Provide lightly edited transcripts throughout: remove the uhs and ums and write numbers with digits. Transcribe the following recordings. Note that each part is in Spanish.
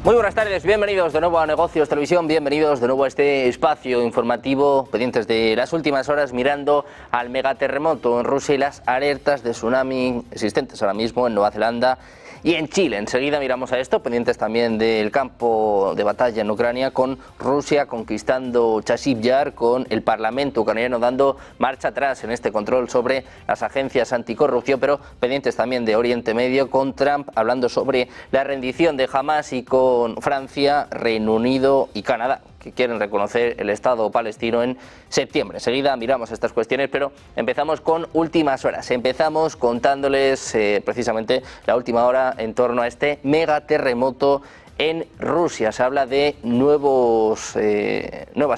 Muy buenas tardes, bienvenidos de nuevo a Negocios Televisión, bienvenidos de nuevo a este espacio informativo, pendientes de las últimas horas, mirando al megaterremoto en Rusia y las alertas de tsunami existentes ahora mismo en Nueva Zelanda y en Chile. Enseguida miramos a esto, pendientes también del campo de batalla en Ucrania, con Rusia conquistando Chasiv Yar, con el Parlamento ucraniano dando marcha atrás en este control sobre las agencias anticorrupción, pero pendientes también de Oriente Medio, con Trump hablando sobre la rendición de Hamas y con Francia, Reino Unido y Canadá, que quieren reconocer el Estado palestino en septiembre. Enseguida miramos estas cuestiones, pero empezamos con últimas horas. Empezamos contándoles precisamente la última hora en torno a este megaterremoto en Rusia. Se habla de nuevas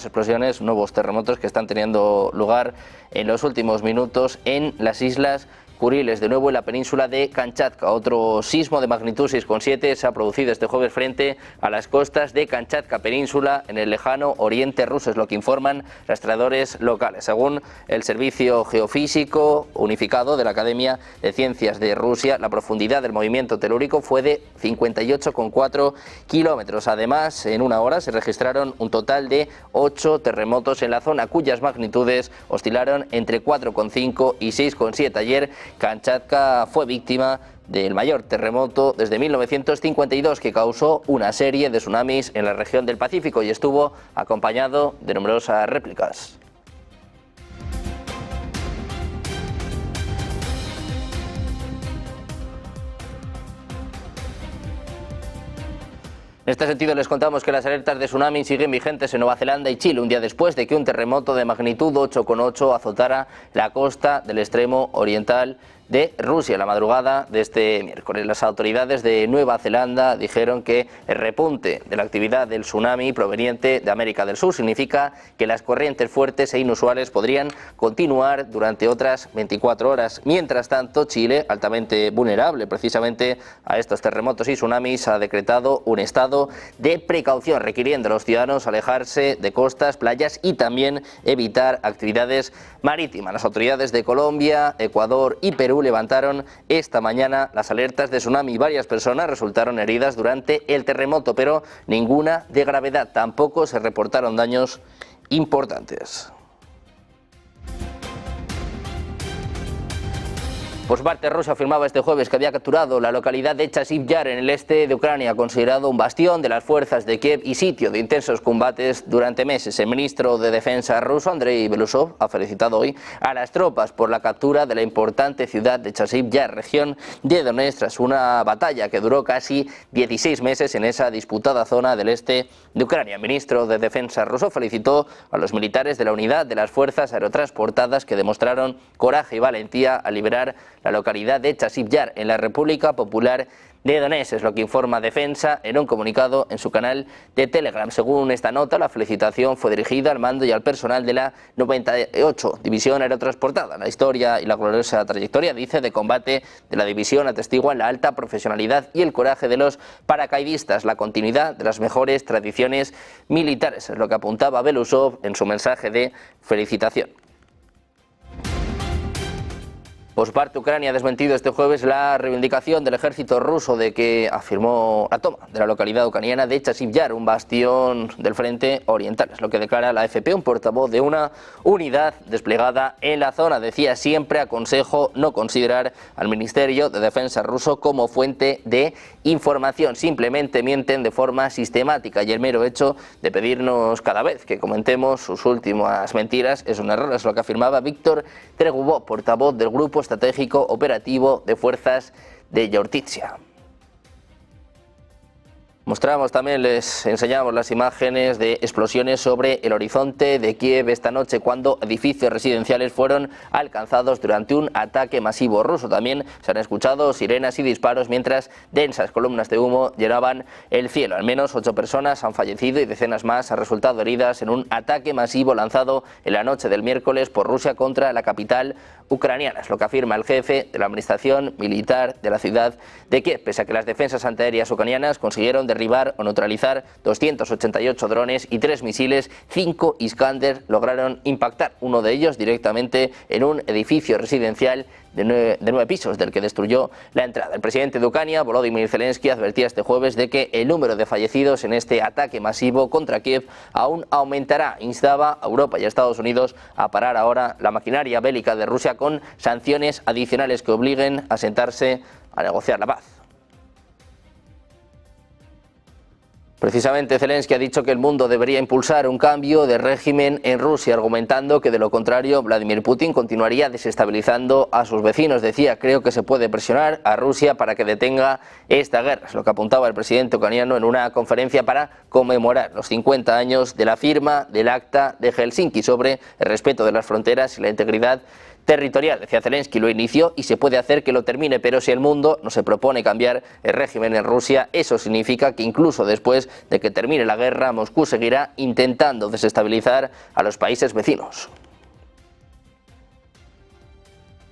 explosiones, nuevos terremotos que están teniendo lugar en los últimos minutos en las islas Kuriles, de nuevo en la península de Kamchatka. Otro sismo de magnitud 6,7 se ha producido este jueves frente a las costas de Kamchatka península en el lejano oriente ruso, es lo que informan rastreadores locales. Según el Servicio Geofísico Unificado de la Academia de Ciencias de Rusia, la profundidad del movimiento telúrico fue de 58,4 kilómetros. Además, en una hora se registraron un total de 8 terremotos en la zona, cuyas magnitudes oscilaron entre 4,5 y 6,7. Ayer Kamchatka fue víctima del mayor terremoto desde 1952 que causó una serie de tsunamis en la región del Pacífico y estuvo acompañado de numerosas réplicas. En este sentido les contamos que las alertas de tsunami siguen vigentes en Nueva Zelanda y Chile, un día después de que un terremoto de magnitud 8,8 azotara la costa del extremo oriental de Rusia la madrugada de este miércoles. Las autoridades de Nueva Zelanda dijeron que el repunte de la actividad del tsunami proveniente de América del Sur significa que las corrientes fuertes e inusuales podrían continuar durante otras 24 horas. Mientras tanto, Chile, altamente vulnerable precisamente a estos terremotos y tsunamis, ha decretado un estado de precaución, requiriendo a los ciudadanos alejarse de costas, playas y también evitar actividades marítimas. Las autoridades de Colombia, Ecuador y Perú levantaron esta mañana las alertas de tsunami. Varias personas resultaron heridas durante el terremoto, pero ninguna de gravedad. Tampoco se reportaron daños importantes. Por su parte, Rusia afirmaba este jueves que había capturado la localidad de Chasiv Yar en el este de Ucrania, considerado un bastión de las fuerzas de Kiev y sitio de intensos combates durante meses. El ministro de Defensa ruso, Andrei Belousov, ha felicitado hoy a las tropas por la captura de la importante ciudad de Chasiv Yar, región de Donetsk, tras una batalla que duró casi 16 meses en esa disputada zona del este de Ucrania. El ministro de Defensa ruso felicitó a los militares de la unidad de las fuerzas aerotransportadas que demostraron coraje y valentía al liberar la localidad de Chasiv Yar en la República Popular de Donetsk, es lo que informa Defensa en un comunicado en su canal de Telegram. Según esta nota, la felicitación fue dirigida al mando y al personal de la 98 División Aerotransportada. La historia y la gloriosa trayectoria, dice, de combate de la división atestiguan la alta profesionalidad y el coraje de los paracaidistas, la continuidad de las mejores tradiciones militares, es lo que apuntaba Belousov en su mensaje de felicitación. Por su parte, Ucrania ha desmentido este jueves la reivindicación del ejército ruso de que afirmó la toma de la localidad ucraniana de Chasiv Yar, un bastión del frente oriental. Es lo que declara la AFP, un portavoz de una unidad desplegada en la zona. Decía: siempre aconsejo no considerar al Ministerio de Defensa ruso como fuente de información. Simplemente mienten de forma sistemática y el mero hecho de pedirnos cada vez que comentemos sus últimas mentiras es un error. Es lo que afirmaba Víctor Tregubov, portavoz del Grupo Estratégico Operativo de Fuerzas de Yortitsia. Mostramos también, les enseñamos las imágenes de explosiones sobre el horizonte de Kiev esta noche, cuando edificios residenciales fueron alcanzados durante un ataque masivo ruso. También se han escuchado sirenas y disparos mientras densas columnas de humo llenaban el cielo. Al menos 8 personas han fallecido y decenas más han resultado heridas en un ataque masivo lanzado en la noche del miércoles por Rusia contra la capital ucraniana. Es lo que afirma el jefe de la administración militar de la ciudad de Kiev, pese a que las defensas antiaéreas ucranianas consiguieron derribar o neutralizar 288 drones y 3 misiles. 5 Iskander lograron impactar, uno de ellos directamente en un edificio residencial de 9 pisos, del que destruyó la entrada. El presidente de Ucrania, Volodymyr Zelensky, advertía este jueves de que el número de fallecidos en este ataque masivo contra Kiev aún aumentará. Instaba a Europa y a Estados Unidos a parar ahora la maquinaria bélica de Rusia con sanciones adicionales que obliguen a sentarse a negociar la paz. Precisamente Zelensky ha dicho que el mundo debería impulsar un cambio de régimen en Rusia, argumentando que de lo contrario Vladimir Putin continuaría desestabilizando a sus vecinos. Decía, creo que se puede presionar a Rusia para que detenga esta guerra. Es lo que apuntaba el presidente ucraniano en una conferencia para conmemorar los 50 años de la firma del Acta de Helsinki sobre el respeto de las fronteras y la integridad territorial. Decía Zelensky, lo inició y se puede hacer que lo termine, pero si el mundo no se propone cambiar el régimen en Rusia, eso significa que incluso después de que termine la guerra, Moscú seguirá intentando desestabilizar a los países vecinos.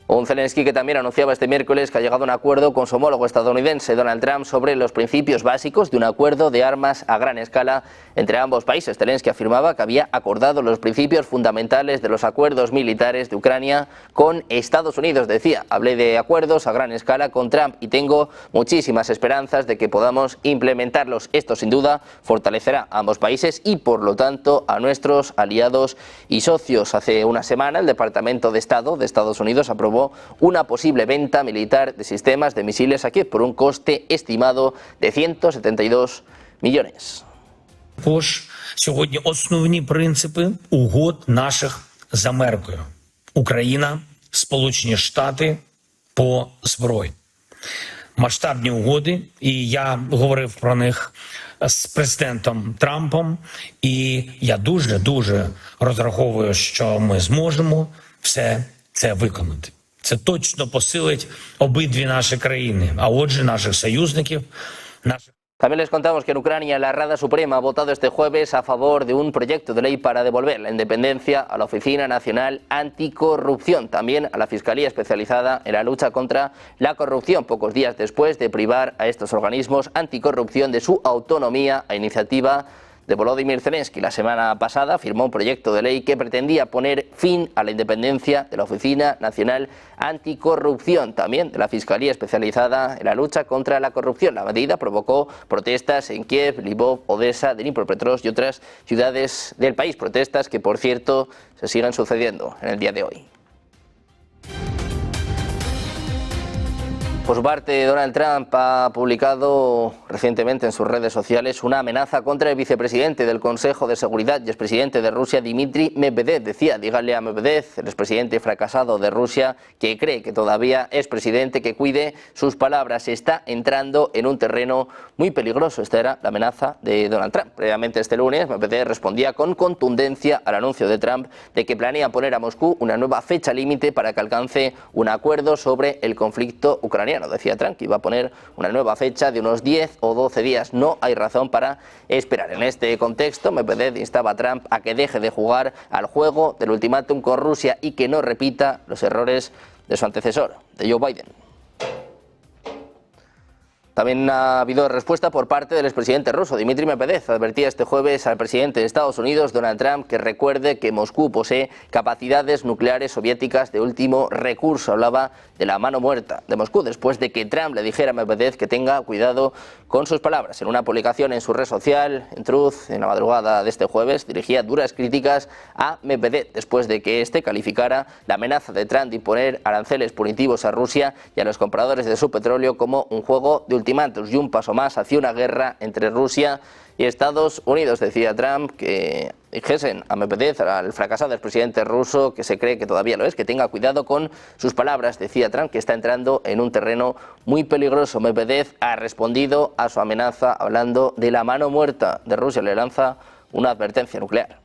Un Zelensky que también anunciaba este miércoles que ha llegado a un acuerdo con su homólogo estadounidense Donald Trump sobre los principios básicos de un acuerdo de armas a gran escala entre ambos países. Zelensky afirmaba que había acordado los principios fundamentales de los acuerdos militares de Ucrania con Estados Unidos. Decía, hablé de acuerdos a gran escala con Trump y tengo muchísimas esperanzas de que podamos implementarlos. Esto sin duda fortalecerá a ambos países y por lo tanto a nuestros aliados y socios. Hace una semana el Departamento de Estado de Estados Unidos aprobó una posible venta militar de sistemas de misiles a Kiev por un coste estimado de 172 millones. Також сьогодні основні принципи угод наших з Америкою. Україна, Сполучені Штати по зброї. Масштабні угоди, і я говорив про них з президентом Трампом, і я дуже розраховую, що ми зможемо все це виконати. Це точно посилить обидві наші країни, а отже наших союзників, наших. También les contamos que en Ucrania la Rada Suprema ha votado este jueves a favor de un proyecto de ley para devolver la independencia a la Oficina Nacional Anticorrupción, también a la Fiscalía Especializada en la lucha contra la corrupción, pocos días después de privar a estos organismos anticorrupción de su autonomía a iniciativa de Volodymyr Zelensky. La semana pasada firmó un proyecto de ley que pretendía poner fin a la independencia de la Oficina Nacional Anticorrupción, también de la Fiscalía Especializada en la lucha contra la corrupción. La medida provocó protestas en Kiev, Lvov, Odessa, Dnipropetrovsk y otras ciudades del país. Protestas que, por cierto, se siguen sucediendo en el día de hoy. Por su parte, Donald Trump ha publicado recientemente en sus redes sociales una amenaza contra el vicepresidente del Consejo de Seguridad y expresidente de Rusia, Dmitry Medvedev. Decía, díganle a Medvedev, el expresidente fracasado de Rusia, que cree que todavía es presidente, que cuide sus palabras. Está entrando en un terreno muy peligroso. Esta era la amenaza de Donald Trump. Previamente este lunes, Medvedev respondía con contundencia al anuncio de Trump de que planea poner a Moscú una nueva fecha límite para que alcance un acuerdo sobre el conflicto ucraniano. Decía Trump que iba a poner una nueva fecha de unos 10 o 12 días. No hay razón para esperar. En este contexto, Medvedev instaba a Trump a que deje de jugar al juego del ultimátum con Rusia y que no repita los errores de su antecesor, de Joe Biden. También ha habido respuesta por parte del expresidente ruso, Dmitry Medvedev. Advertía este jueves al presidente de Estados Unidos, Donald Trump, que recuerde que Moscú posee capacidades nucleares soviéticas de último recurso. Hablaba de la mano muerta de Moscú, después de que Trump le dijera a Medvedev que tenga cuidado con sus palabras. En una publicación en su red social, en Truth, en la madrugada de este jueves, dirigía duras críticas a Medvedev, después de que este calificara la amenaza de Trump de imponer aranceles punitivos a Rusia y a los compradores de su petróleo como un juego de ultimátum y un paso más hacia una guerra entre Rusia y Estados Unidos. Decía Trump que dijesen a Medvedev, al fracasado expresidente ruso, que se cree que todavía lo es, que tenga cuidado con sus palabras. Decía Trump que está entrando en un terreno muy peligroso. Medvedev ha respondido a su amenaza hablando de la mano muerta de Rusia. Le lanza una advertencia nuclear.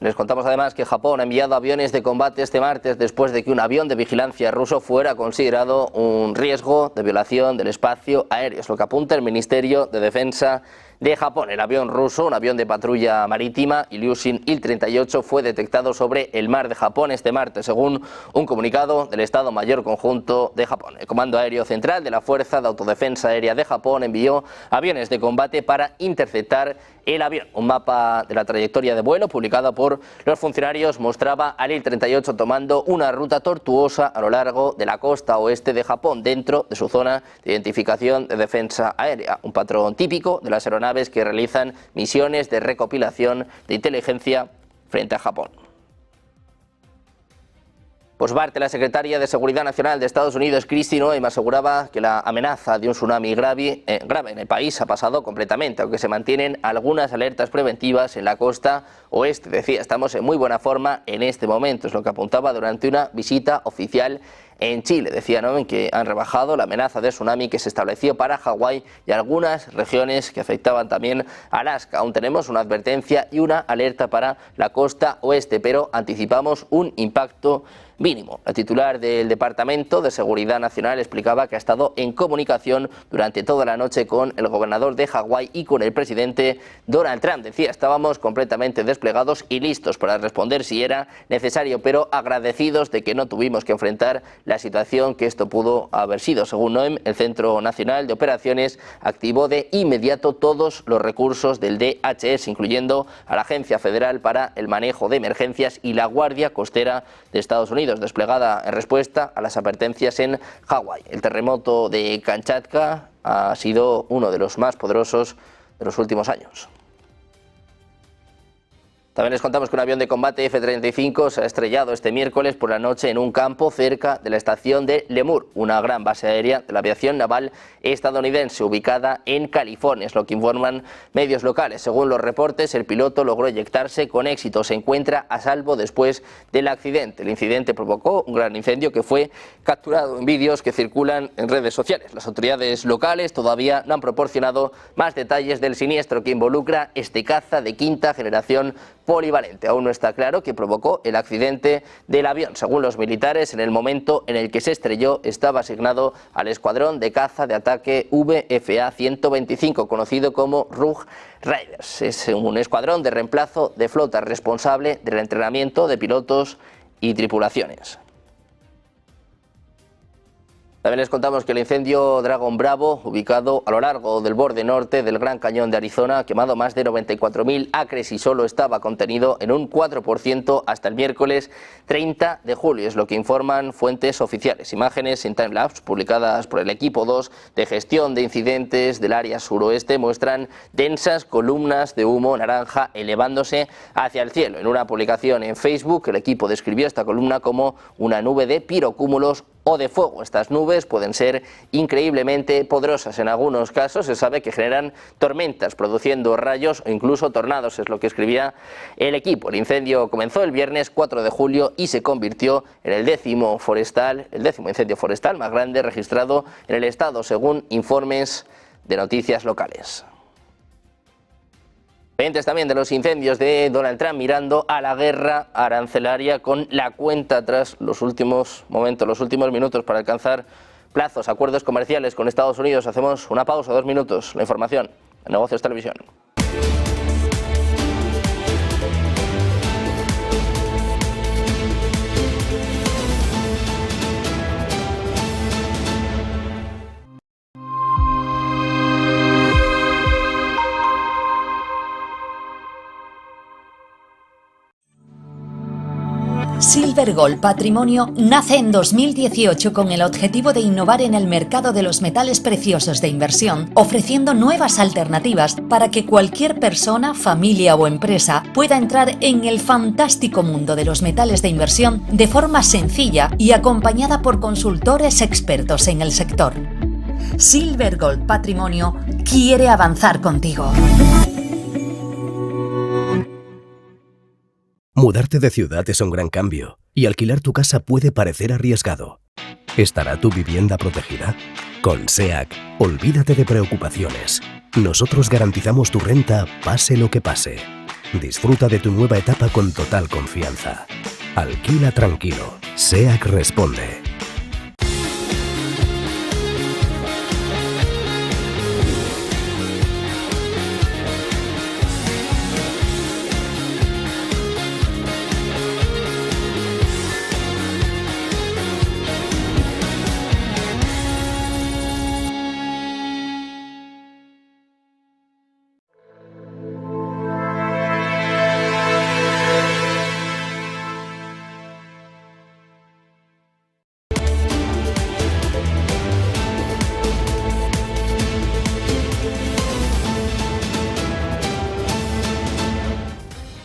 Les contamos además que Japón ha enviado aviones de combate este martes después de que un avión de vigilancia ruso fuera considerado un riesgo de violación del espacio aéreo. Es lo que apunta el Ministerio de Defensa de Japón. El avión ruso, un avión de patrulla marítima, Ilyushin Il-38, fue detectado sobre el mar de Japón este martes, según un comunicado del Estado Mayor Conjunto de Japón. El Comando Aéreo Central de la Fuerza de Autodefensa Aérea de Japón envió aviones de combate para interceptar el avión. Un mapa de la trayectoria de vuelo publicado por los funcionarios mostraba al Il-38 tomando una ruta tortuosa a lo largo de la costa oeste de Japón, dentro de su zona de identificación de defensa aérea, un patrón típico de las aeronaves que realizan misiones de recopilación de inteligencia frente a Japón. Por parte, la secretaria de Seguridad Nacional de Estados Unidos, Kristi Noem, aseguraba que la amenaza de un tsunami grave en el país ha pasado completamente, aunque se mantienen algunas alertas preventivas en la costa oeste. Decía, estamos en muy buena forma en este momento, es lo que apuntaba durante una visita oficial en Chile. Decía Noem que han rebajado la amenaza de tsunami que se estableció para Hawái y algunas regiones que afectaban también a Alaska. Aún tenemos una advertencia y una alerta para la costa oeste, pero anticipamos un impacto mínimo. La titular del Departamento de Seguridad Nacional explicaba que ha estado en comunicación durante toda la noche con el gobernador de Hawái y con el presidente Donald Trump. Decía, estábamos completamente desplegados y listos para responder si era necesario, pero agradecidos de que no tuvimos que enfrentar la situación que esto pudo haber sido. Según Noem, el Centro Nacional de Operaciones activó de inmediato todos los recursos del DHS, incluyendo a la Agencia Federal para el Manejo de Emergencias y la Guardia Costera de Estados Unidos, desplegada en respuesta a las advertencias en Hawái. El terremoto de Kamchatka ha sido uno de los más poderosos de los últimos años. También les contamos que un avión de combate F-35 se ha estrellado este miércoles por la noche en un campo cerca de la estación de Lemoore, una gran base aérea de la aviación naval estadounidense ubicada en California, es lo que informan medios locales. Según los reportes, el piloto logró eyectarse con éxito, se encuentra a salvo después del accidente. El incidente provocó un gran incendio que fue capturado en vídeos que circulan en redes sociales. Las autoridades locales todavía no han proporcionado más detalles del siniestro que involucra este caza de quinta generación polivalente. Aún no está claro qué provocó el accidente del avión. Según los militares, en el momento en el que se estrelló estaba asignado al escuadrón de caza de ataque VFA 125, conocido como Rough Riders. Es un escuadrón de reemplazo de flota responsable del entrenamiento de pilotos y tripulaciones. También les contamos que el incendio Dragon Bravo, ubicado a lo largo del borde norte del Gran Cañón de Arizona, ha quemado más de 94.000 acres y solo estaba contenido en un 4% hasta el miércoles 30 de julio, es lo que informan fuentes oficiales. Imágenes en timelapse publicadas por el equipo 2 de gestión de incidentes del área suroeste muestran densas columnas de humo naranja elevándose hacia el cielo. En una publicación en Facebook, el equipo describió esta columna como una nube de pirocúmulos o de fuego. Estas nubes pueden ser increíblemente poderosas. En algunos casos se sabe que generan tormentas, produciendo rayos o incluso tornados, es lo que escribía el equipo. El incendio comenzó el viernes 4 de julio y se convirtió en el décimo incendio forestal más grande registrado en el estado, según informes de noticias locales. Pendientes también de los incendios de Donald Trump, mirando a la guerra arancelaria con la cuenta atrás, los últimos minutos para alcanzar plazos, acuerdos comerciales con Estados Unidos. Hacemos una pausa, 2 minutos. La información en Negocios Televisión. Silver Gold Patrimonio nace en 2018 con el objetivo de innovar en el mercado de los metales preciosos de inversión, ofreciendo nuevas alternativas para que cualquier persona, familia o empresa pueda entrar en el fantástico mundo de los metales de inversión de forma sencilla y acompañada por consultores expertos en el sector. Silver Gold Patrimonio quiere avanzar contigo. Mudarte de ciudad es un gran cambio y alquilar tu casa puede parecer arriesgado. ¿Estará tu vivienda protegida? Con SEAC, olvídate de preocupaciones. Nosotros garantizamos tu renta pase lo que pase. Disfruta de tu nueva etapa con total confianza. Alquila tranquilo. SEAC responde.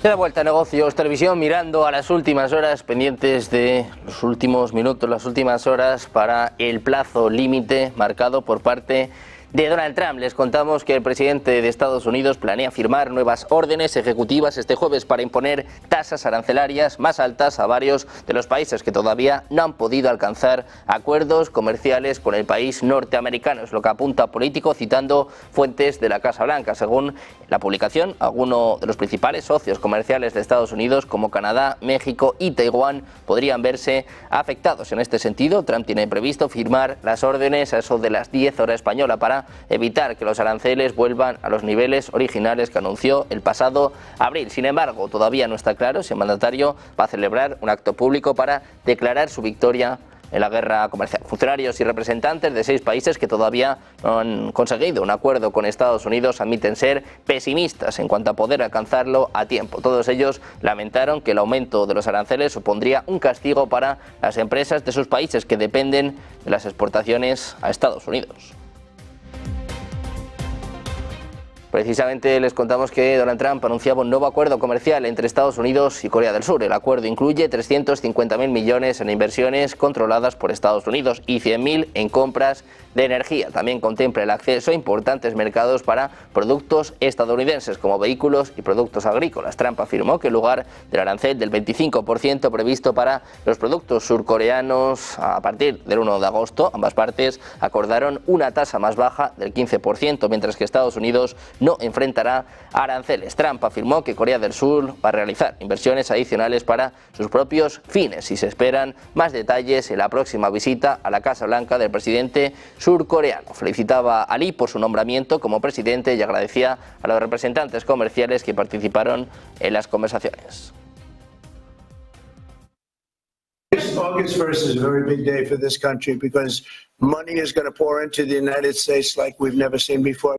De la vuelta a Negocios Televisión, mirando a las últimas horas, pendientes de los últimos minutos, las últimas horas para el plazo límite marcado por parte de Donald Trump. Les contamos que el presidente de Estados Unidos planea firmar nuevas órdenes ejecutivas este jueves para imponer tasas arancelarias más altas a varios de los países que todavía no han podido alcanzar acuerdos comerciales con el país norteamericano. Es lo que apunta Político, citando fuentes de la Casa Blanca. Según la publicación, algunos de los principales socios comerciales de Estados Unidos, como Canadá, México y Taiwán, podrían verse afectados. En este sentido, Trump tiene previsto firmar las órdenes a eso de las 10 horas española para evitar que los aranceles vuelvan a los niveles originales que anunció el pasado abril. Sin embargo, todavía no está claro si el mandatario va a celebrar un acto público para declarar su victoria en la guerra comercial. Funcionarios y representantes de 6 países que todavía no han conseguido un acuerdo con Estados Unidos admiten ser pesimistas en cuanto a poder alcanzarlo a tiempo. Todos ellos lamentaron que el aumento de los aranceles supondría un castigo para las empresas de sus países que dependen de las exportaciones a Estados Unidos. Precisamente les contamos que Donald Trump anunciaba un nuevo acuerdo comercial entre Estados Unidos y Corea del Sur. El acuerdo incluye 350.000 millones en inversiones controladas por Estados Unidos y 100.000 en compras de energía. También contempla el acceso a importantes mercados para productos estadounidenses como vehículos y productos agrícolas. Trump afirmó que en lugar del arancel del 25% previsto para los productos surcoreanos a partir del 1 de agosto, ambas partes acordaron una tasa más baja del 15%, mientras que Estados Unidos no enfrentará aranceles. Trump afirmó que Corea del Sur va a realizar inversiones adicionales para sus propios fines y se esperan más detalles en la próxima visita a la Casa Blanca del presidente surcoreano. Felicitaba a Lee por su nombramiento como presidente y agradecía a los representantes comerciales que participaron en las conversaciones. August 1st is a very big day for this country because money is going to pour into the United States like we've never seen before.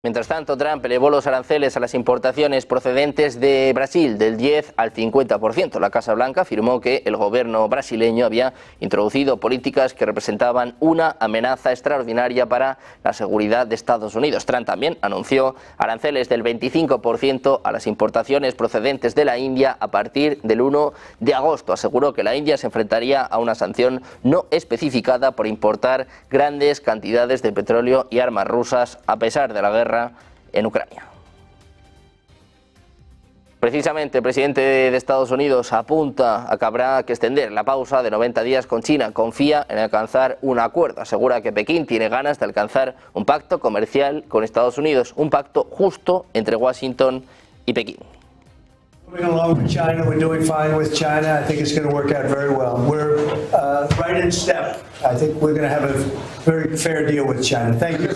Mientras tanto, Trump elevó los aranceles a las importaciones procedentes de Brasil del 10 al 50%. La Casa Blanca afirmó que el gobierno brasileño había introducido políticas que representaban una amenaza extraordinaria para la seguridad de Estados Unidos. Trump también anunció aranceles del 25% a las importaciones procedentes de la India a partir del 1 de agosto. Aseguró que la India se enfrentaría a una sanción no especificada por importar grandes cantidades de petróleo y armas rusas a pesar de la guerra en Ucrania. Precisamente el presidente de Estados Unidos apunta a que habrá que extender la pausa de 90 días con China. Confía en alcanzar un acuerdo. Asegura que Pekín tiene ganas de alcanzar un pacto comercial con Estados Unidos, un pacto justo entre Washington y Pekín. Moving along with China, we're doing fine with China. I think it's going to work out very well. We're right in step. I think we're going to have a very fair deal with China. Thank you.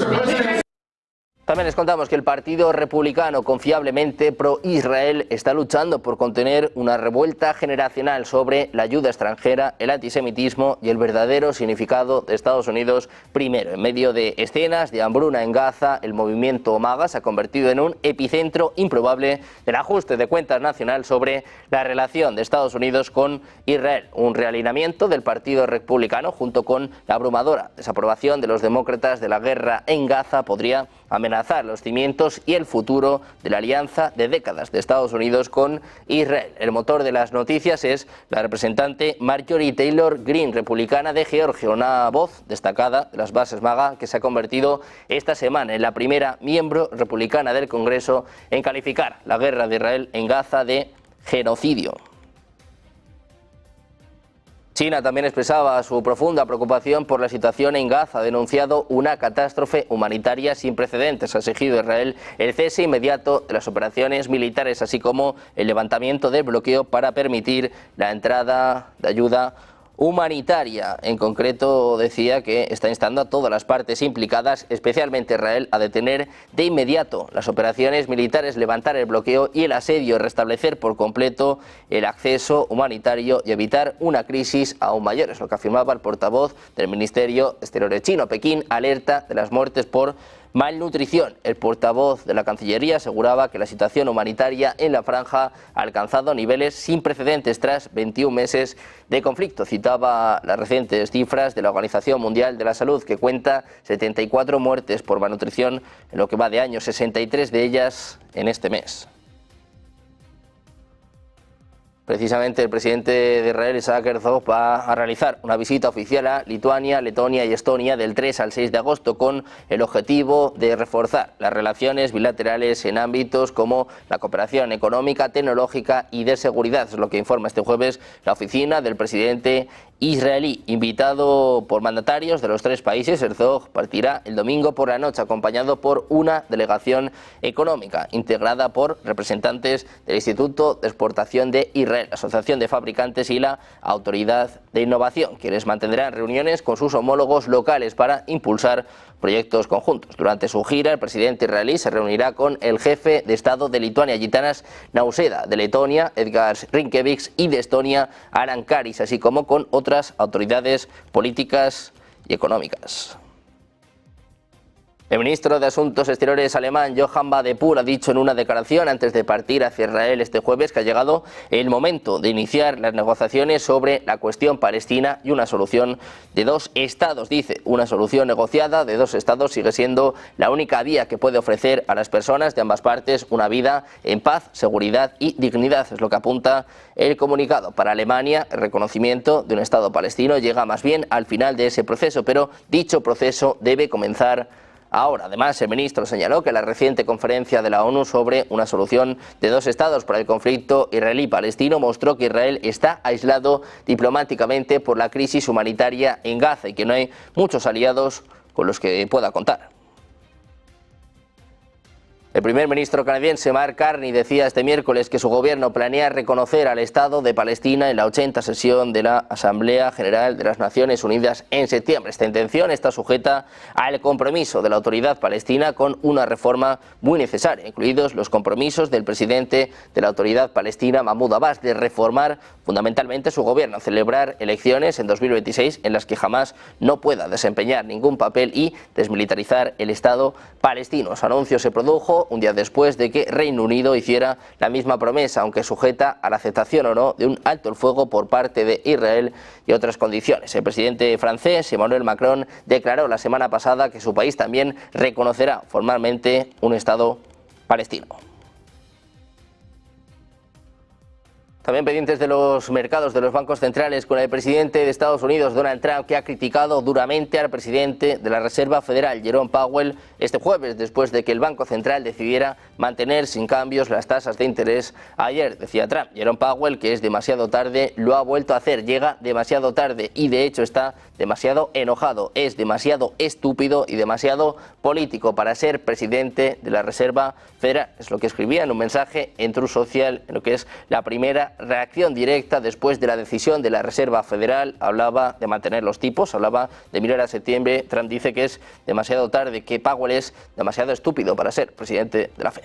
También les contamos que el Partido Republicano, confiablemente pro-Israel, está luchando por contener una revuelta generacional sobre la ayuda extranjera, el antisemitismo y el verdadero significado de Estados Unidos primero. En medio de escenas de hambruna en Gaza, el movimiento MAGA se ha convertido en un epicentro improbable del ajuste de cuentas nacional sobre la relación de Estados Unidos con Israel. Un realineamiento del Partido Republicano junto con la abrumadora desaprobación de los demócratas de la guerra en Gaza podría amenazar los cimientos y el futuro de la alianza de décadas de Estados Unidos con Israel. El motor de las noticias es la representante Marjorie Taylor Greene, republicana de Georgia, una voz destacada de las bases MAGA que se ha convertido esta semana en la primera miembro republicana del Congreso en calificar la guerra de Israel en Gaza de genocidio. China también expresaba su profunda preocupación por la situación en Gaza, ha denunciado una catástrofe humanitaria sin precedentes. Ha exigido a Israel el cese inmediato de las operaciones militares, así como el levantamiento del bloqueo para permitir la entrada de ayuda humanitaria. En concreto, decía que está instando a todas las partes implicadas, especialmente Israel, a detener de inmediato las operaciones militares, levantar el bloqueo y el asedio, restablecer por completo el acceso humanitario y evitar una crisis aún mayor. Es lo que afirmaba el portavoz del Ministerio de Exteriores chino. Pekín alerta de las muertes por malnutrición. El portavoz de la Cancillería aseguraba que la situación humanitaria en la franja ha alcanzado niveles sin precedentes tras 21 meses de conflicto. Citaba las recientes cifras de la Organización Mundial de la Salud, que cuenta 74 muertes por malnutrición en lo que va de año, 63 de ellas en este mes. Precisamente el presidente de Israel, Isaac Herzog, va a realizar una visita oficial a Lituania, Letonia y Estonia del 3 al 6 de agosto con el objetivo de reforzar las relaciones bilaterales en ámbitos como la cooperación económica, tecnológica y de seguridad. Es lo que informa este jueves la oficina del presidente israelí. Invitado por mandatarios de los tres países, Herzog partirá el domingo por la noche acompañado por una delegación económica integrada por representantes del Instituto de Exportación de Israel, la Asociación de Fabricantes y la Autoridad de Innovación, quienes mantendrán reuniones con sus homólogos locales para impulsar proyectos conjuntos. Durante su gira, el presidente israelí se reunirá con el jefe de Estado de Lituania, Gitanas Nausėda, de Letonia, Edgars Rinkēvičs, y de Estonia, Alan Karis, así como con otras autoridades políticas y económicas. El ministro de Asuntos Exteriores alemán, Johann Wadephul, ha dicho en una declaración antes de partir hacia Israel este jueves que ha llegado el momento de iniciar las negociaciones sobre la cuestión palestina y una solución de dos estados. Dice, una solución negociada de dos estados sigue siendo la única vía que puede ofrecer a las personas de ambas partes una vida en paz, seguridad y dignidad. Es lo que apunta el comunicado. Para Alemania, el reconocimiento de un estado palestino llega más bien al final de ese proceso, pero dicho proceso debe comenzar ahora. Además, el ministro señaló que la reciente conferencia de la ONU sobre una solución de dos estados para el conflicto israelí-palestino mostró que Israel está aislado diplomáticamente por la crisis humanitaria en Gaza y que no hay muchos aliados con los que pueda contar. El primer ministro canadiense Mark Carney decía este miércoles que su gobierno planea reconocer al Estado de Palestina en la 80ª sesión de la Asamblea General de las Naciones Unidas en septiembre. Esta intención está sujeta al compromiso de la autoridad palestina con una reforma muy necesaria, incluidos los compromisos del presidente de la autoridad palestina, Mahmoud Abbas, de reformar fundamentalmente su gobierno, celebrar elecciones en 2026 en las que jamás no pueda desempeñar ningún papel y desmilitarizar el Estado palestino. Su anuncio se produjo un día después de que Reino Unido hiciera la misma promesa, aunque sujeta a la aceptación o no de un alto el fuego por parte de Israel y otras condiciones. El presidente francés, Emmanuel Macron, declaró la semana pasada que su país también reconocerá formalmente un Estado palestino. También pendientes de los mercados de los bancos centrales con el presidente de Estados Unidos, Donald Trump, que ha criticado duramente al presidente de la Reserva Federal, Jerome Powell, este jueves, después de que el Banco Central decidiera mantener sin cambios las tasas de interés ayer. Decía Trump, Jerome Powell, que es demasiado tarde, lo ha vuelto a hacer, llega demasiado tarde y de hecho está demasiado enojado, es demasiado estúpido y demasiado político para ser presidente de la Reserva Federal. Es lo que escribía en un mensaje en Truth Social, en lo que es la primera reacción directa después de la decisión de la Reserva Federal. Hablaba de mantener los tipos, hablaba de mirar a septiembre. Trump dice que es demasiado tarde, que Powell es demasiado estúpido para ser presidente de la Fed.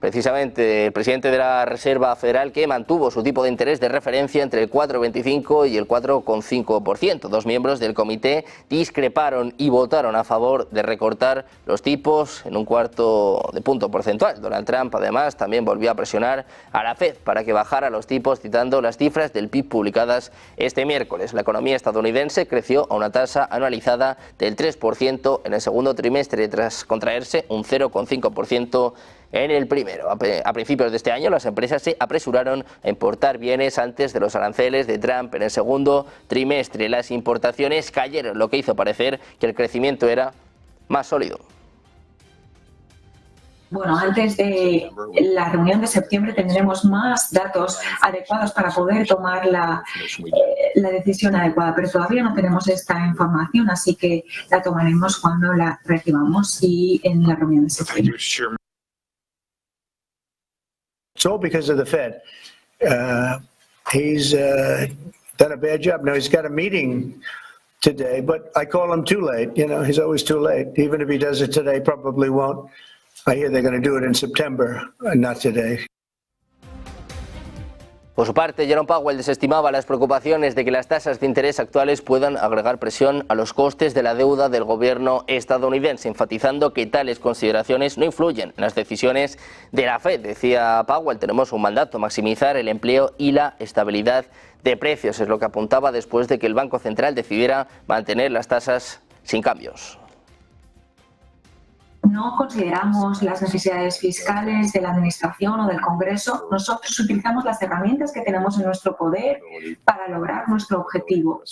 Precisamente el presidente de la Reserva Federal, que mantuvo su tipo de interés de referencia entre el 4,25 y el 4,5%. Dos miembros del comité discreparon y votaron a favor de recortar los tipos en un cuarto de punto porcentual. Donald Trump, además, también volvió a presionar a la Fed para que bajara los tipos, citando las cifras del PIB publicadas este miércoles. La economía estadounidense creció a una tasa anualizada del 3% en el segundo trimestre, tras contraerse un 0,5% en el primero. A principios de este año, las empresas se apresuraron a importar bienes antes de los aranceles de Trump. En el segundo trimestre, las importaciones cayeron, lo que hizo parecer que el crecimiento era más sólido. Bueno, antes de la reunión de septiembre tendremos más datos adecuados para poder tomar la decisión adecuada, pero todavía no tenemos esta información, así que la tomaremos cuando la recibamos y en la reunión de septiembre. It's all because of the Fed. He's done a bad job. Now, he's got a meeting today, but I call him too late. You know, he's always too late. Even if he does it today, probably won't. I hear they're going to do it in September, not today. Por su parte, Jerome Powell desestimaba las preocupaciones de que las tasas de interés actuales puedan agregar presión a los costes de la deuda del gobierno estadounidense, enfatizando que tales consideraciones no influyen en las decisiones de la Fed. Decía Powell, tenemos un mandato, maximizar el empleo y la estabilidad de precios. Es lo que apuntaba después de que el Banco Central decidiera mantener las tasas sin cambios. no consideramos las necesidades fiscales de la Administración o del Congreso. Nosotros utilizamos las herramientas que tenemos en nuestro poder para lograr nuestro objetivo.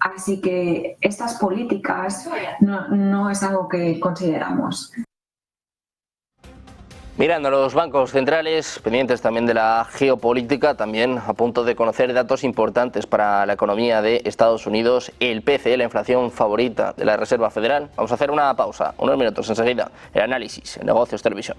Así que estas políticas no es algo que consideramos. Mirando a los bancos centrales, pendientes también de la geopolítica, también a punto de conocer datos importantes para la economía de Estados Unidos, el PCE, la inflación favorita de la Reserva Federal. Vamos a hacer una pausa, unos minutos enseguida, el análisis en Negocios Televisión.